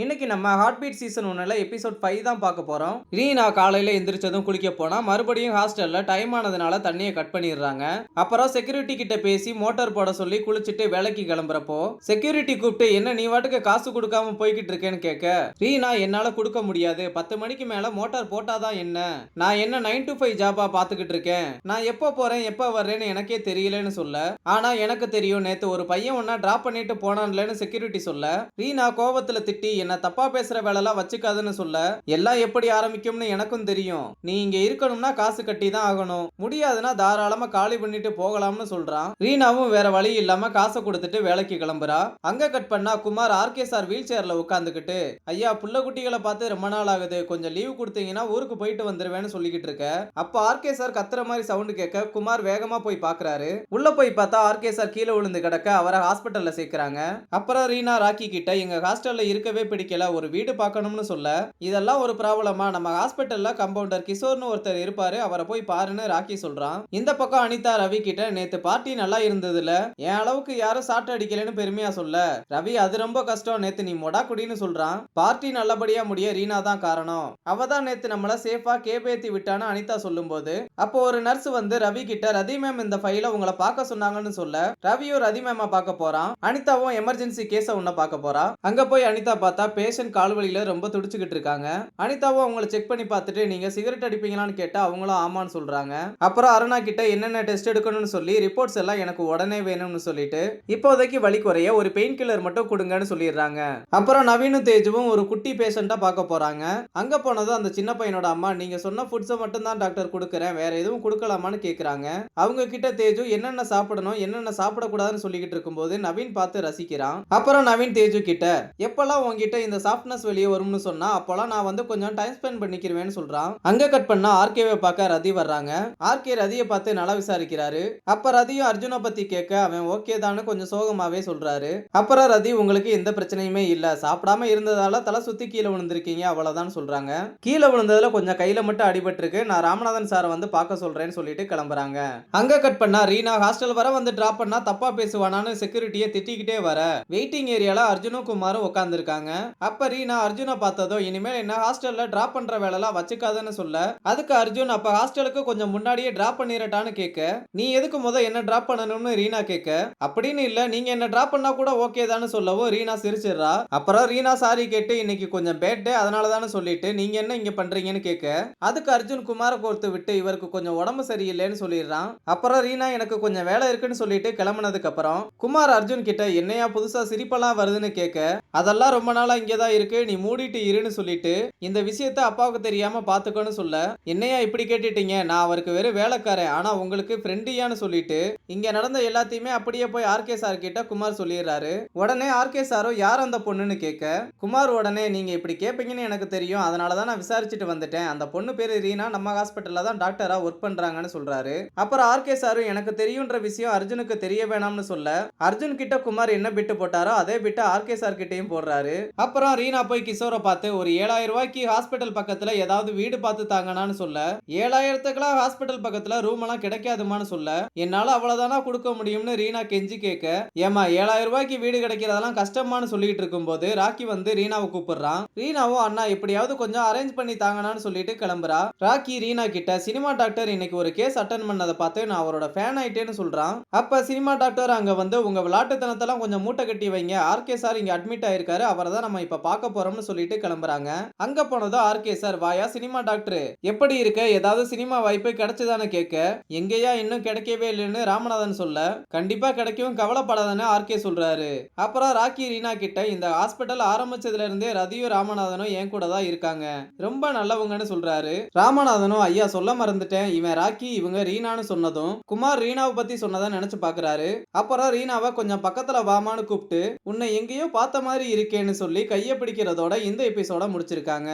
இன்னைக்கு நம்ம heart beat season 1ல episode 5 தான் பார்க்க போறோம். ரீனா காலையில எந்திரிச்சதும் குளிக்க போனா மறுபடியும் ஹாஸ்டல்ல டைம் ஆனதுனால தண்ணியை கட் பண்ணிடுறாங்க. அப்புறம் செக்யூரிட்டி கிட்ட பேசி மோட்டார் போட சொல்லி குளிச்சுட்டு வேலைக்கு கிளம்புறப்போ செக்யூரிட்டி கூப்பிட்டு என்ன நீ வாட்டுக்கு காசு கொடுக்காம போய்கிட்டு இருக்கேன்னு கேட்க, ரீனா என்னால கொடுக்க முடியாது, 10 மணிக்கு மேல மோட்டார் போட்டாதான் என்ன, நான் என்ன 9 to 5 ஜாபா பாத்துக்கிட்டு இருக்கேன், நான் எப்போ போறேன் எப்போ வர்றேன்னு எனக்கே தெரியலன்னு சொல்ல, ஆனா எனக்கு தெரியும் நேத்து ஒரு பையன் ஒன்னா டிராப் பண்ணிட்டு போனான்லன்னு செக்யூரிட்டி சொல்ல, ரீனா கோவத்துல திட்டி என்ன தப்பா பேசுற வேலைலாம் வச்சுக்காதுன்னு சொல்ல, எல்லாம் எப்படி ஆரம்பிக்கும்னு எனக்கும் தெரியும், நீ இங்க இருக்கணும்னா காசு கட்டி தான் ஆகணும், முடியாதுன்னா தாராளமா காலி பண்ணிட்டு போகலாம்னு சொல்றான். ரீனாவும் வேற வழி இல்லாம காசை கொடுத்துட்டு வேலைக்கு கிளம்புறா. அங்க கட் பண்ணா குமார் ஆர்கே சார் வீல் சேர்ல உட்காந்துக்கிட்டு, ஐயா புள்ள குட்டிகளை பார்த்து ரொம்ப நாள் ஆகுது, கொஞ்சம் லீவு கொடுத்தீங்கன்னா ஊருக்கு போயிட்டு வந்துருவேன்னு சொல்லிக்கிட்டு இருக்க. அப்ப ஆர்கே சார் கத்துற மாதிரி சவுண்ட் கேட்க குமார் வேகமா போய் பாக்குறாரு. உள்ள போய் பார்த்தா ஆர்கே சார் கீழே விழுந்து கிடக்க அவரை ஹாஸ்பிட்டல்ல சேர்க்கிறாங்க. அப்புறம் ரீனா ராக்கி கிட்ட எங்க ஹாஸ்டல்ல இருக்கவே பிடிக்கல, ஒரு வீடு பார்க்கணும்னு சொல்ல, இதெல்லாம் ஒரு ப்ராப்ளமா, நம்ம ஹாஸ்பிட்டல்ல கம்பவுண்டர் கிஷோர்னு ஒருத்தர் இருப்பாரு, அவரை போய் பாருன்னு ராக்கி சொல்றான். இந்த பக்கம் அனிதா ரவி கிட்ட நேத்து பார்ட்டி நல்லா இருந்ததுல, என் அளவுக்கு யாரும் சாட்டை அடிக்கலன்னு பெருமையா சொல்ல, ரவி அது ரொம்ப கஷ்டம், நேத்து நீ மொடா குடின்னு சொல்றான். பார்ட்டி நல்லபடியா முடிய ரீனா தான் காரணம், அவ தான் நேத்து நம்மள சேஃபா கேபேத்தி விட்டான்னு அனிதா சொல்லும் போது, அப்போ ஒரு நர்ஸ் வந்து ரவி கிட்ட ரதி மேம் இந்த ஃபைல உங்களை பார்க்க சொன்னாங்கன்னு சொல்ல, ரவியும் ரதி மேம பார்க்க போறான். அனிதாவும் எமர்ஜென்சி கேஸ உன்ன பார்க்க போறா. அங்க போய் அனிதா பார்த்தா பேஷண்ட் கால்வலியில ரொம்ப துடிச்சுக்கிட்டு இருக்காங்க. அனிதாவும் அவங்கள செக் பண்ணி பார்த்துட்டு நீங்க சிகரெட் அடிப்பீங்களான்னு கேட்டா அவங்களும் ஆமான்னு சொல்றாங்க. அப்புறம் அருணா கிட்ட என்னென்ன டெஸ்ட் எடுக்கணும்னு சொல்லி ரிப்போர்ட்ஸ் எல்லாம் எனக்கு உடனே வேணும்னு சொல்லிட்டு இப்போதைக்கு வலி குறைய ஒரு பெயின் கில்லர் மட்டும் கொடுங்கன்னு சொல்லிடுறாங்க. அப்புறம் நவீனும் தேஜுவும் ஒரு குட்டி பேஷண்டா பார்க்க போறாங்க. அங்க போனதும் அந்த சின்ன பையனோட அம்மா நீங்க சொன்ன ஃபுட்ஸை மட்டும் தான் டாக்டர் கொடுக்குறேன், வேற எதுவும் கொடுக்கலாமான்னு கேக்குறாங்க. அவங்க கிட்ட தேஜு என்னென்ன சாப்பிடணும் என்னென்ன சாப்பிடக்கூடாதுன்னு சொல்லிக்கிட்டு இருக்கும்போது நவீன் பார்த்து ரசிக்கிறான். அப்புறம் நவீன் தேஜு கிட்ட எப்பெல்லாம் உங்ககிட்ட இந்த சாஃப்ட்னஸ் வெளியே வரும்னு சொன்னா அப்போலாம் நான் வந்து கொஞ்சம் டைம் ஸ்பெண்ட் பண்ணிக்கிறேன்னு சொல்றான். அங்க கட் பண்ணா ஆர்கேவை பார்க்க ரதி வர்றாங்க. ஆர்கே ரதியை பார்த்து நல்லா விசாரிக்கிறாரு. அப்ப ரதியும் அர்ஜுனை பத்தி கேட்க அவன் ஓகே தான்னு கொஞ்சம் சோகமாவே சொல்றாரு. அப்புறம் ரதி உங்களுக்கு எந்த பிரச்சனையுமே இல்ல, சாப்பிடாம இருந்ததால தலை சுத்தி கீழே விழுந்திருக்கீங்க அவ்வளவுதான் சொல்றாங்க. கீழே விழுந்ததுல கொஞ்சம் கையில மட்டும் அடிபட்டு இருக்கு, நான் ராமநாதன் சாரை வந்து பார்க்க சொல்றேன்னு சொல்லிட்டு கிளம்புறாங்க. அங்க கட் பண்ணா ரீனா ஹாஸ்டல் வர வந்து டிராப் பண்ணா தப்பா பேசுவானான்னு செக்யூரிட்டியை திட்டிக்கிட்டே வர வெயிட்டிங் ஏரியால அர்ஜுனும் குமாரும் உட்கார்ந்து இருக்காங்க. அப்ப ரீனா அர்ஜுனை பார்த்ததோ இனிமேல் என்ன ஹாஸ்டல்ல டிராப் பண்ற வேலைலாம் வச்சுக்காதன்னு சொல்ல, அதுக்கு அர்ஜுன் அப்ப ஹாஸ்டலுக்கு கொஞ்சம் முன்னாடியே டிராப் பண்ணிரட்டான்னு கேட்க, நீ எதுக்கு என்ன டிராப் பண்ணணும்னு ரீனா கேட்க, அப்படின்னு இல்ல நீங்க என்ன டிராப் பண்ணா கூட ஓகே தான்னு சொல்லவும் ரீனா சிரிச்சிடுறா. அப்புறம் ரீனா சாரி கேட்டு இன்னைக்கு கொஞ்சம் பேட் டே அதனால தானே சொல்லிட்டு நீங்க என்ன இங்க பண்றீங்கன்னு கேட்க, அதுக்கு அர்ஜுன் குமார கோர்த்து விட்டு இவருக்கு கொஞ்சம் உடம்பு சரியில்லைன்னு சொல்லிடுறான். அப்புறம் ரீனா எனக்கு கொஞ்சம் வேலை இருக்குன்னு சொல்லிட்டு கிளம்புனதுக்கு அப்புறம் குமார் அர்ஜுன் கிட்ட என்னையா புதுசா சிரிப்பெல்லாம் வருதுன்னு கேட்க, அதெல்லாம் ரொம்ப நாளா இங்கதான் இருக்கு, நீ மூடிட்டு இருன்னு சொல்லிட்டு இந்த விஷயத்த அப்பாவுக்கு தெரியாம பாத்துக்கோன்னு சொல்ல, என்னையா இப்படி கேட்டுட்டீங்க, நான் அவருக்கு வெறும் வேலைக்காரன், ஆனா உங்களுக்கு ஃப்ரெண்டியான்னு சொல்லிட்டு இங்க நடந்த எல்லாத்தையுமே அப்படியே போய் ஆர்கே சார் கிட்ட குமார் சொல்லிடுறாரு. உடனே ஆர்கே சாரும் யார் அந்த பொண்ணுன்னு கேட்க, குமார் உடனே நீங்க இப்படி கேட்பீங்கன்னு எனக்கு தெரியும், அதனாலதான் நான் விசாரிச்சுட்டு வந்துட்டேன், அந்த பொண்ணு பேரு ரீனா, நம்ம ஹாஸ்பிட்டல்ல தான் டாக்டரா ஒர்க் பண்றாங்கன்னு சொல்றாரு. அப்புறம் ஆர்கே சாரும் எனக்கு தெரியும்ன்ற விஷயம் அர்ஜுனுக்கு தெரிய வேணாம்னு சொல்ல, அர்ஜுன் கிட்ட குமார் என்ன பிட்டு போட்டாரோ அதே பிட்டு ஆர்கே சார் கிட்டையும் போடுறாரு. அப்புறம் ரீனா போய் கிஷோரை பார்த்து ஒரு 7000 ரூபாய்க்கு ஹாஸ்பிட்டல் பக்கத்துல ஏதாவது வீடு பார்த்து தாங்கன்னு சொல்ல, 7000க்குலாம் ஹாஸ்பிட்டல் பக்கத்துல ரூம் எல்லாம் கிடைக்காதுமான்னு சொல்ல, என்னால அவ்வளவுதானா கொடுக்க முடியும்னு ரீனா கெஞ்சி கேட்க, ஏமா 7000 ரூபாய்க்கு வீடு கிடைக்கிறதெல்லாம் கஷ்டமானு சொல்லிட்டு இருக்கும்போது ராக்கி வந்து ரீனாவை கூப்பிடுறான். ரீனாவும் அண்ணா எப்படியாவது கொஞ்சம் அரேஞ்ச் பண்ணி தாங்கன்னு சொல்லிட்டு கிளம்புறா. ராக்கி ரீனா கிட்ட சினிமா டாக்டர் இன்னைக்கு ஒரு கேஸ் அட்டன் பண்ணதை பார்த்து நான் அவரோட ஃபேன் ஆயிட்டேன்னு சொல்றான். அப்ப சினிமா டாக்டர் அங்க வந்து உங்க விளையாட்டுத்தனத்தெல்லாம் கொஞ்சம் மூட்டை கட்டி வைங்க, ஆர்கே சார் இங்க அட்மிட் ஆயிருக்காரு, அவரை தான் நம்ம இப்ப பார்க்க போறோம்னு சொல்லிட்டு கிளம்புறாங்க. அங்க போனதும் ஆர்கே சார் வாயா சினிமா டாக்டர் எப்படி இருக்க, ஏதாவது சினிமா வாய்ப்பு கிடைச்சதான்னு கேட்க, எங்கேயா இன்னும் கிடைக்கவே இல்லைன்னு ராமநாதன் சொல்ல, கண்டிப்பா கிடைக்கும் கவலைப்படாதன்னு ஆர்கே சொல்றாரு. அப்புறம் ராக்கி ரீனா கிட்ட இந்த ஹாஸ்பிட்டல் ஆரம்பிச்சதுல இருந்தே ரதியும் ராமநாதனும் என் கூட தான் இருக்காங்க, ரொம்ப நல்லவங்கன்னு சொல்றாரு. ராமநாதனும் ஐயா சொல்ல மறந்துட்டேன், இவன் ராக்கி இவங்க ரீனான்னு சொன்னதும் குமார் ரீனாவை பத்தி சொன்னதா நினைச்சு பாக்குறாரு. அப்புறம் ரீனாவை கொஞ்சம் பக்கத்துல வாமான்னு கூப்பிட்டு உன்னை எங்கேயோ பார்த்த மாதிரி இருக்கேன்னு சொல்லி கையை பிடிக்கிறதோட இந்த எபிசோட முடிச்சிருக்காங்க.